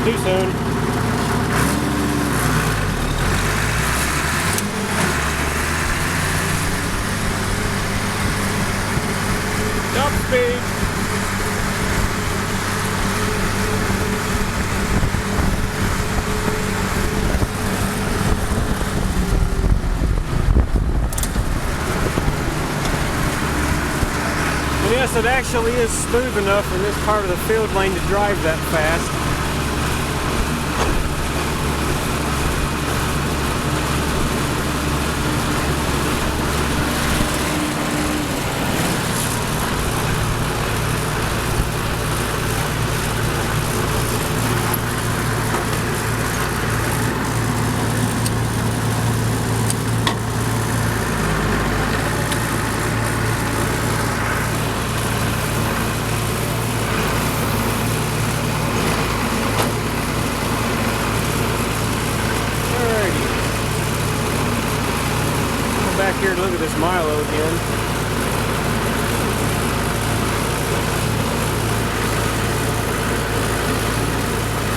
too soon. Top speed. And yes, it actually is smooth enough in this part of the field lane to drive that fast. Back here to look at this Milo again.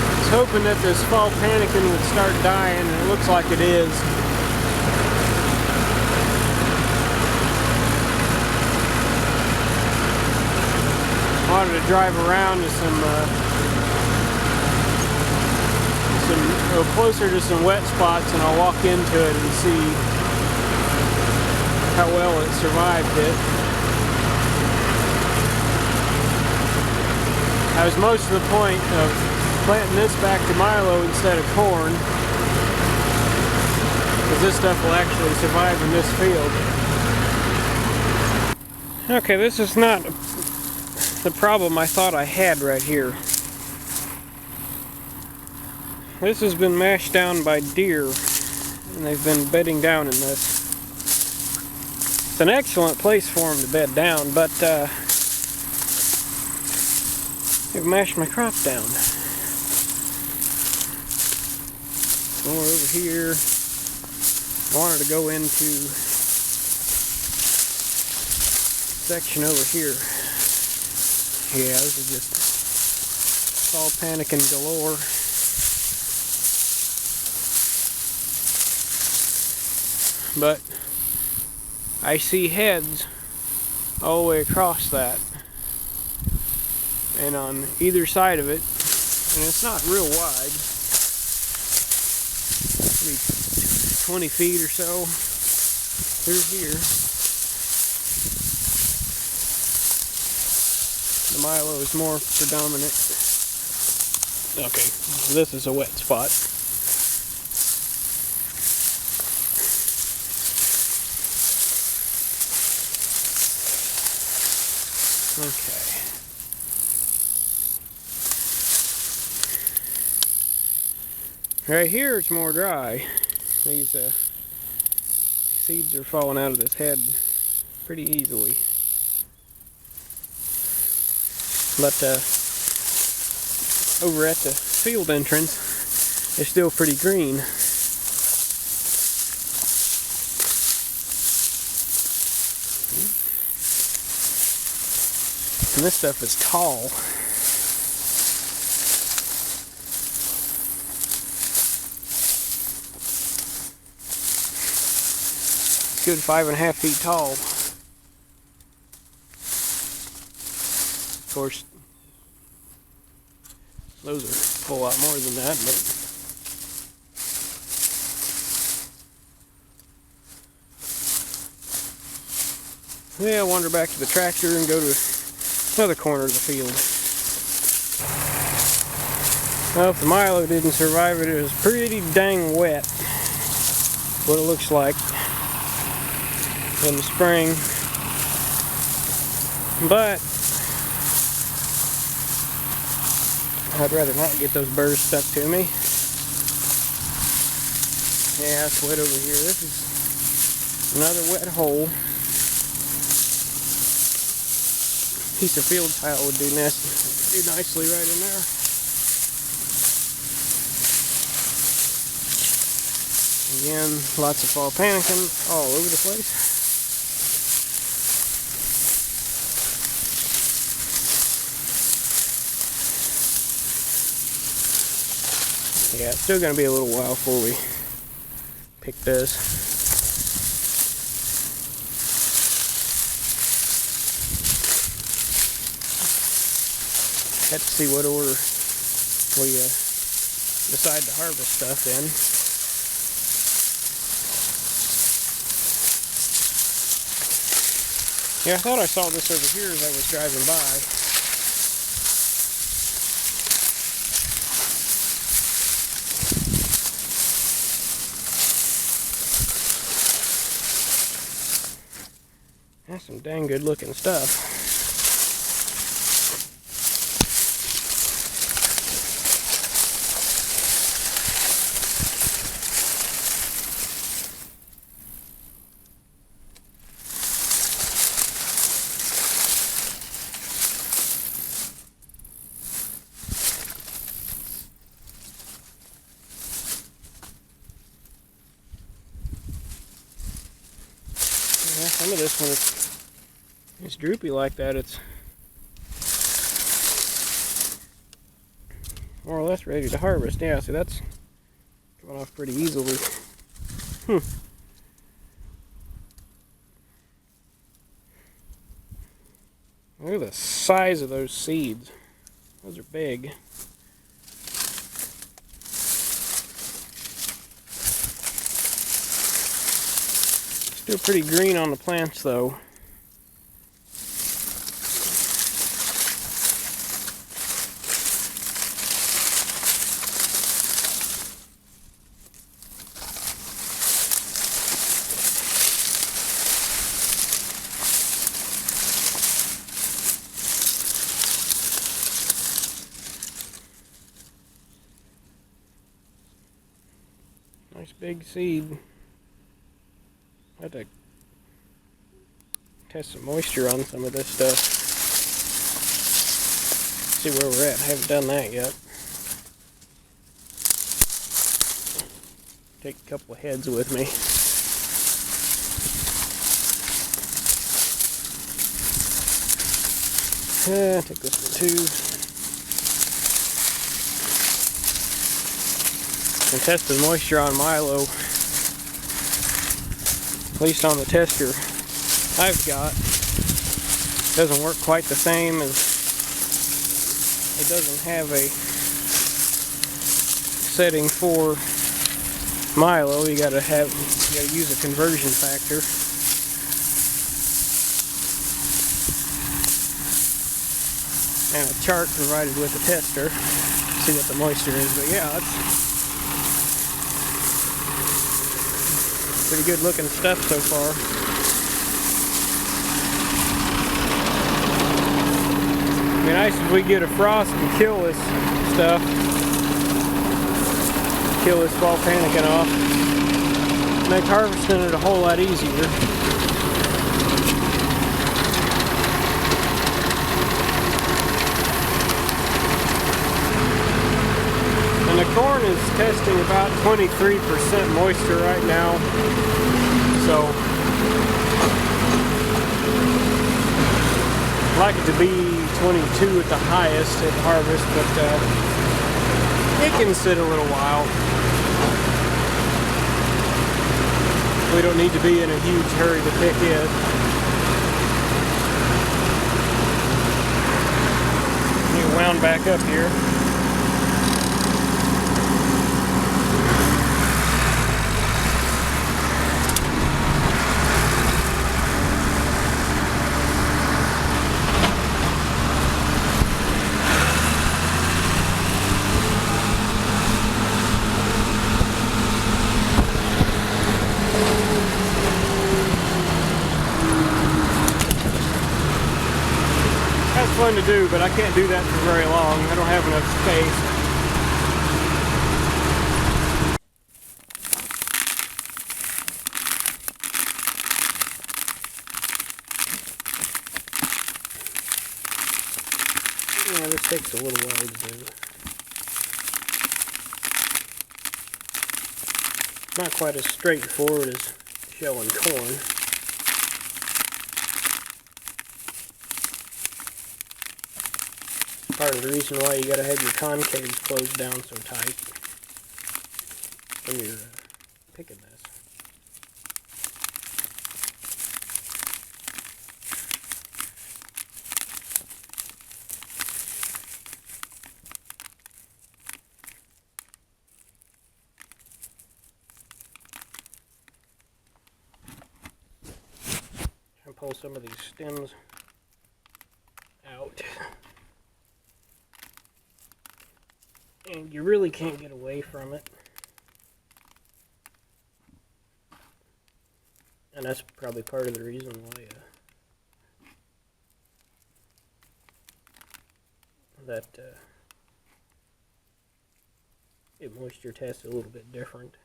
I was hoping that this fall panicking would start dying, and it looks like it is. I wanted to drive around to go closer to some wet spots, and I'll walk into it and see how well it survived it. That was most of the point of planting this back to Milo instead of corn, because this stuff will actually survive in this field. Okay, this is not the problem I thought I had right here. This has been mashed down by deer, and they've been bedding down in this. It's an excellent place for them to bed down, but they've mashed my crop down. More over here. I wanted to go into section over here. Yeah, this is just fall panicking galore. But I see heads all the way across that, and on either side of it, and it's not real wide, maybe 20 feet or so through here. The Milo is more predominant. Okay, this is a wet spot. Okay. Right here it's more dry. These seeds are falling out of this head pretty easily. But over at the field entrance, it's still pretty green. And this stuff is tall. It's a good 5.5 feet tall. Of course, those are a whole lot more than that, but yeah, I'll wander back to the tractor and go to another corner of the field. Well, if the Milo didn't survive it, it was pretty dang wet. What it looks like in the spring. But I'd rather not get those burrs stuck to me. Yeah, it's wet over here. This is another wet hole. Piece of field tile would do nicely right in there. Again, lots of fall panicking all over the place. Yeah, it's still going to be a little while before we pick this. Have to see what order we decide to harvest stuff in. Yeah, I thought I saw this over here as I was driving by. That's some dang good looking stuff. Yeah, some of this one it's droopy like that. It's more or less ready to harvest. Yeah, see, that's coming off pretty easily. Look at the size of those seeds. Those are big. Still pretty green on the plants though. Nice big seed. I have to test some moisture on some of this stuff. See where we're at. I haven't done that yet. Take a couple of heads with me. Take this one too. And test the moisture on Milo. At least on the tester I've got. It doesn't work quite the same as, it doesn't have a setting for Milo. You gotta use a conversion factor. And a chart provided with the tester. See what the moisture is, but yeah, it's pretty good looking stuff so far. It'd be nice if we get a frost and kill this stuff. Kill this fall panicking off. Make harvesting it a whole lot easier. And the corn is testing about 23% moisture right now. So I'd like it to be 22 at the highest at harvest, but it can sit a little while. We don't need to be in a huge hurry to pick it. Get wound back up here. That's fun to do, but I can't do that for very long. I don't have enough space. Yeah, this takes a little while to do. Not quite as straightforward as shelling corn. Part of the reason why you gotta have your concaves closed down so tight. when you're picking this. And pull some of these stems out. And you really can't get away from it. And that's probably part of the reason why it moisture tests a little bit different.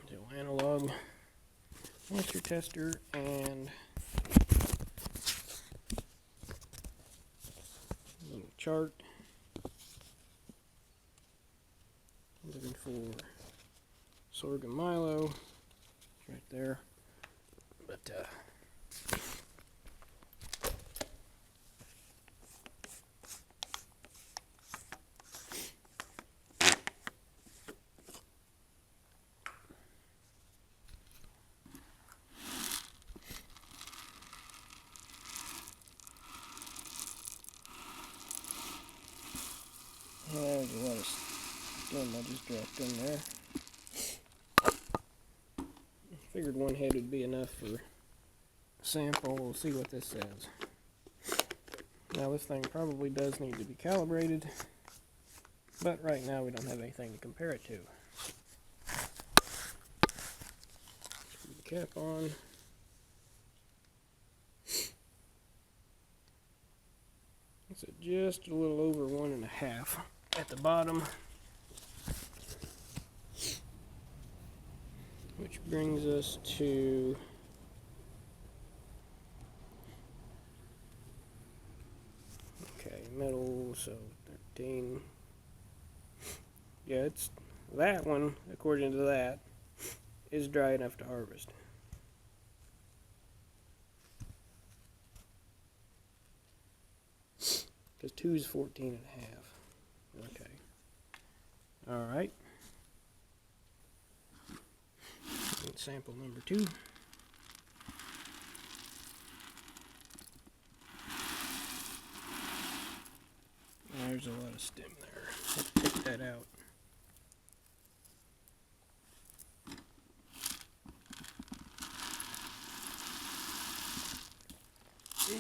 So analog moisture tester and a little chart. Looking for sorghum milo. It's right there. But there's a lot of stem I just dropped in there. Figured one head would be enough for a sample. We'll see what this says. Now this thing probably does need to be calibrated, but right now we don't have anything to compare it to. Put the cap on. It's at just a little over 1.5 at the bottom. Which brings us to middle, so 13. Yeah, it's that one, according to that, is dry enough to harvest. Because 2 is 14.5. Okay. Alright. Sample number 2. There's a lot of stem there. Let's pick that out.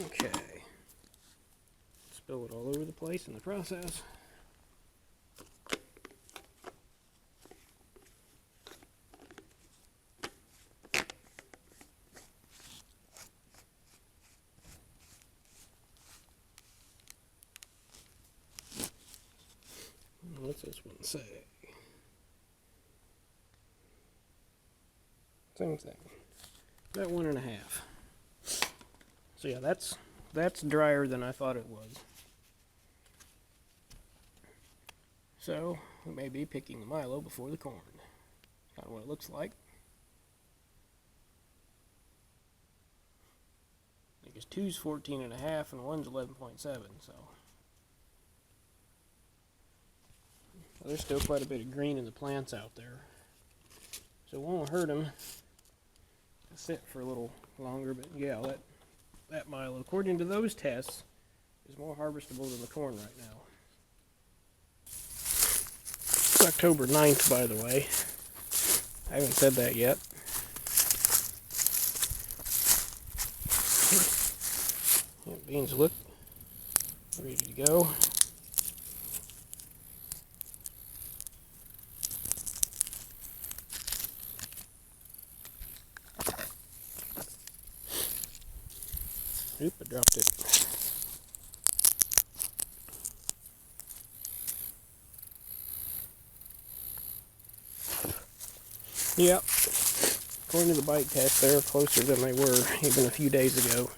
Okay. Spill it all over the place in the process. What's this one say? Same thing. About 1.5. So yeah, that's drier than I thought it was. So we may be picking the milo before the corn. Kind of what it looks like. Because 2's 14.5 and 1's 11.7, so there's still quite a bit of green in the plants out there. So it won't hurt them to sit for a little longer, but yeah, that milo, according to those tests, is more harvestable than the corn right now. It's October 9th, by the way. I haven't said that yet. Yeah, beans look ready to go. Oop, I dropped it. Yep. According to the bite test, they're closer than they were even a few days ago.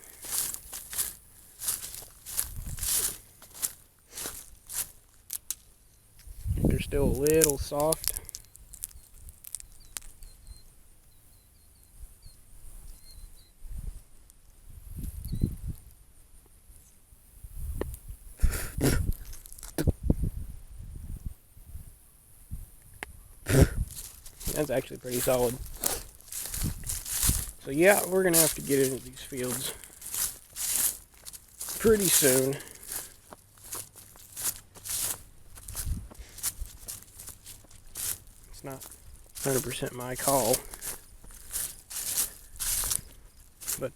They're still a little soft. That's actually pretty solid. So yeah, we're gonna have to get into these fields pretty soon. It's not 100% my call, but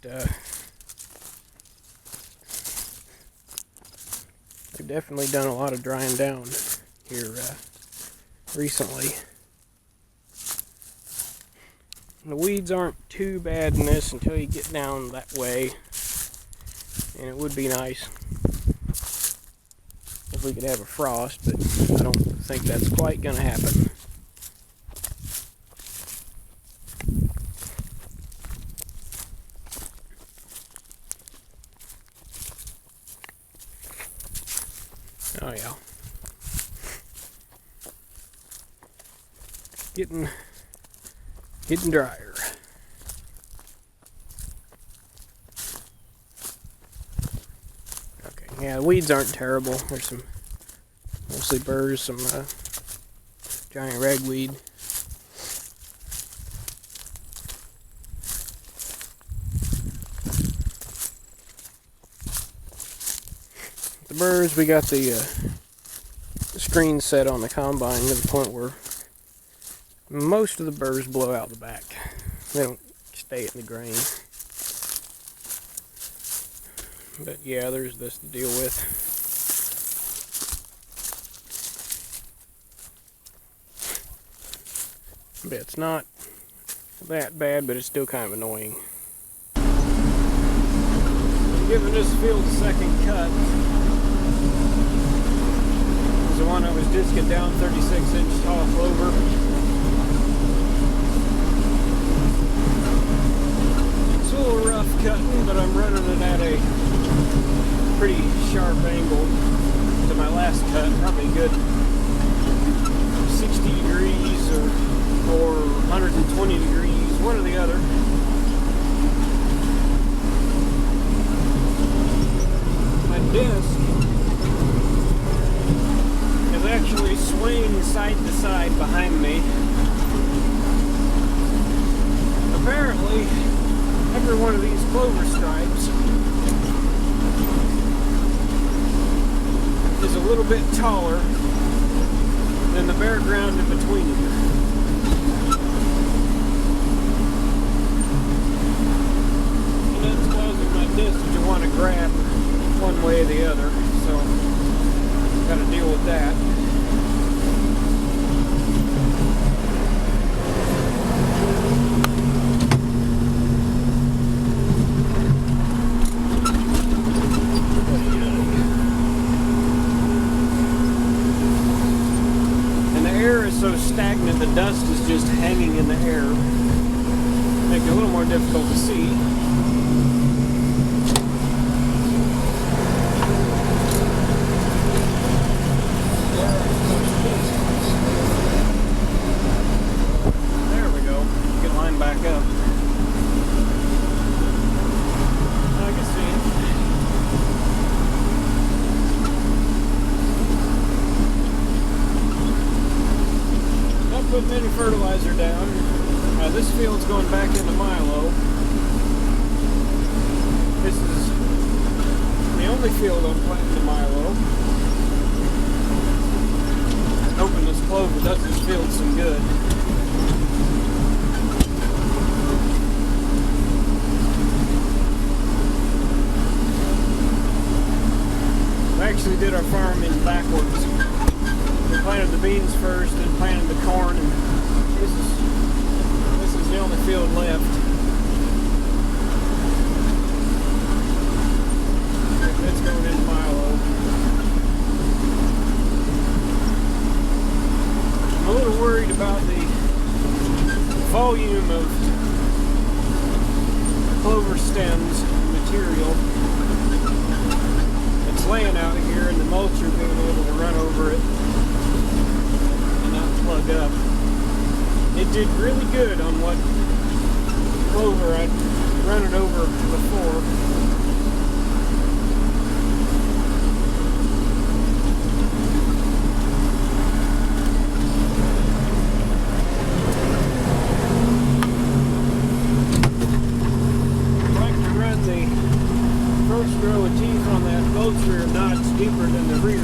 we've definitely done a lot of drying down here recently. The weeds aren't too bad in this until you get down that way, and it would be nice if we could have a frost, but I don't think that's quite going to happen. Oh yeah. Getting drier. Okay, yeah, the weeds aren't terrible. There's some mostly burrs, some giant ragweed. The burrs, we got the screen set on the combine to the point where most of the burrs blow out the back. They don't stay in the grain. But yeah, there's this to deal with. But it's not that bad, but it's still kind of annoying. I'm giving this field a second cut. This is the one I was disking down 36-inch tall clover. It's a little rough cutting, but I'm running it at a pretty sharp angle to my last cut, probably a good 60 degrees or 120 degrees, one or the other. My disc is actually swaying side to side behind me. Apparently, every one of these clover stripes is a little bit taller than the bare ground in between them. And that's causing my disc to want to grab one way or the other, so got to deal with that. So stagnant, the dust is just hanging in the air, making it a little more difficult to see. There we go. Get lined back up. I can see it. Putting any fertilizer down. This field's going back into milo. This is the only field I'm planting to milo. Hoping this clover does this field some good. We actually did our farming backwards. We planted the beans first, then planted the corn, and this is the only field left. It's going into milo. I'm a little worried about the volume of clover stems material that's laying out here, and the mulcher being able to run over it. Plug up. It did really good on what clover I'd run it over before. first row of teeth on that boat's rear notch deeper than the rear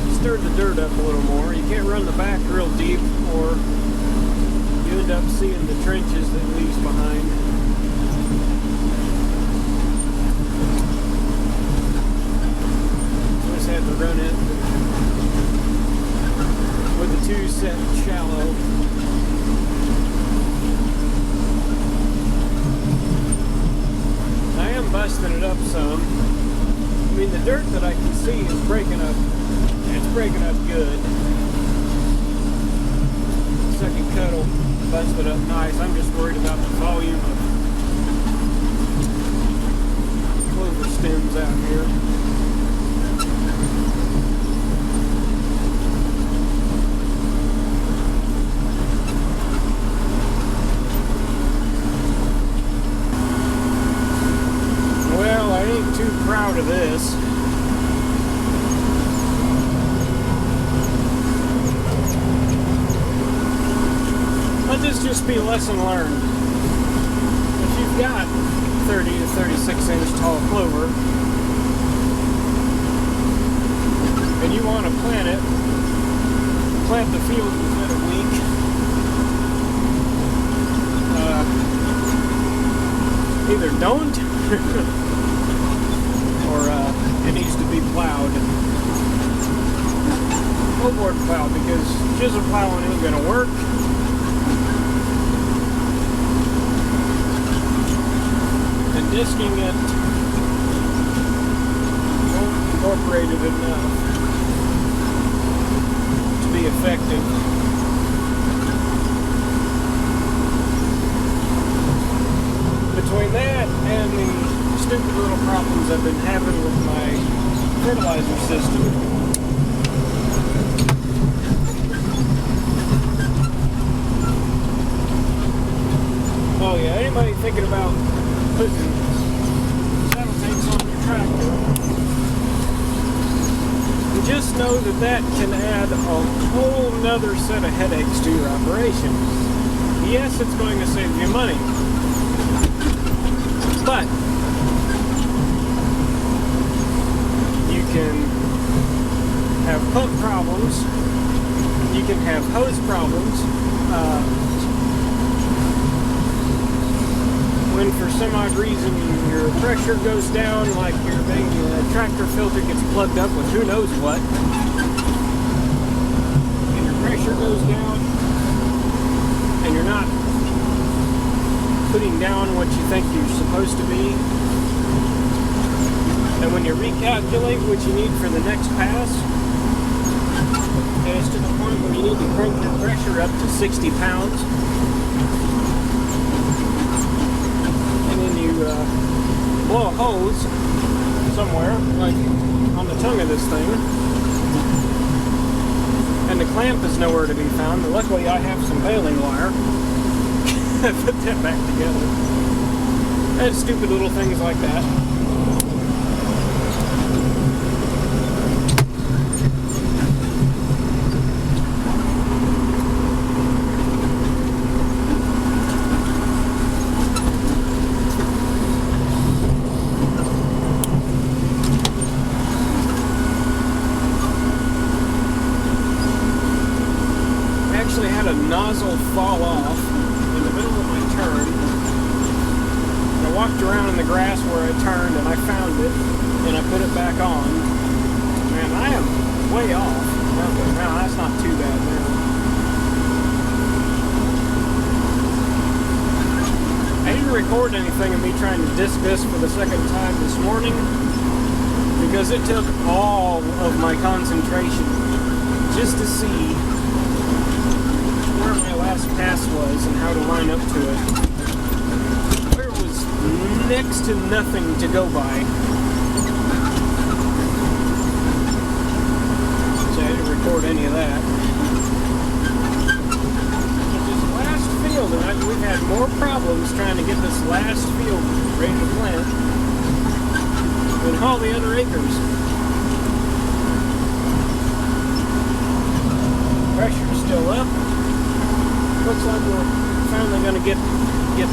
to stir the dirt up a little more. You can't run the back real deep or you end up seeing the trenches that it leaves behind. Just had to run it with the two set shallow. I am busting it up some. I mean, the dirt that I can see is breaking up. It's breaking up good. Second cut will bust it up nice. I'm just worried about the volume of clover stems out here. Well, I ain't too proud of this. Let this just be a lesson learned. If you've got 30 to 36 inch tall clover and you want to plant it, plant the field within a week. Either don't or it needs to be plowed. Overboard plow, because chisel plowing ain't going to work. And disking it won't incorporate it enough to be effective. Between that and the stupid little problems I've been having with my fertilizer system, oh yeah, anybody thinking about putting saddle tanks on your tractor, just know that that can add a whole nother set of headaches to your operation. Yes, it's going to save you money, but you can have pump problems, you can have hose problems, when for some odd reason your pressure goes down, like your tractor filter gets plugged up with who knows what, and your pressure goes down, and you're not putting down what you think you're supposed to be, and when you recalculate what you need for the next pass, and it's to the point where you need to crank your pressure up to 60 pounds, blow a hose somewhere, like on the tongue of this thing, and the clamp is nowhere to be found, but luckily I have some baling wire. Put that back together. And stupid little things like that. Nozzle fall off in the middle of my turn. And I walked around in the grass where I turned and I found it and I put it back on. Man, I am way off. Okay, now that's not too bad now. I didn't record anything of me trying to disc this for the second time this morning because it took all of my concentration just to see where my last pass was and how to line up to it. There was next to nothing to go by. So I didn't record any of that. But this last field, and we've had more problems trying to get this last field ready to plant than all the other acres. Pressure's still up. Looks like we're finally gonna get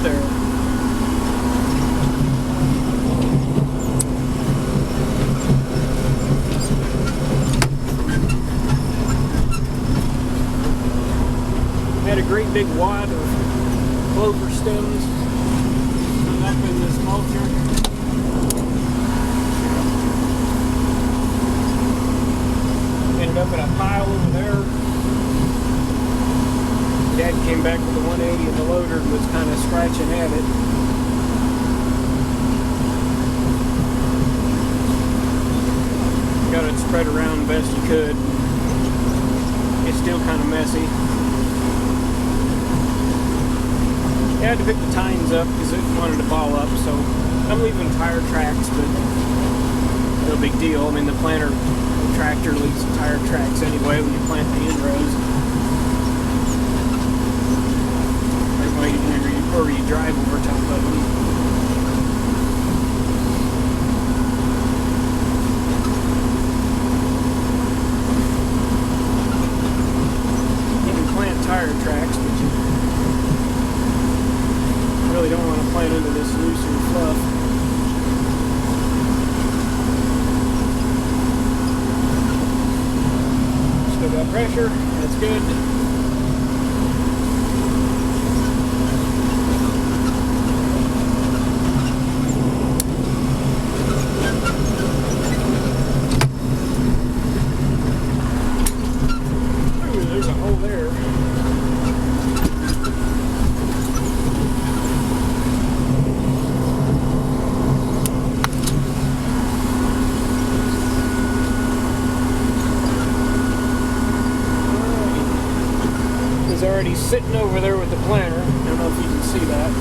there. Had a great big wad of clover stems hung up in this mulcher. Ended up in a pile over there. Dad came back with the 180 in the loader and was kind of scratching at it. Got it spread around best you could. It's still kind of messy. I had to pick the tines up because it wanted to ball up, so I'm leaving tire tracks, but no big deal. I mean, the tractor leaves tire tracks anyway when you plant the in-rows. That way, or you drive over top of them. You can plant tire tracks, but you really don't want to plant into this looser fluff. Still got pressure, that's good. Ooh, there's a hole there. Already sitting over there with the planter. I don't know if you can see that.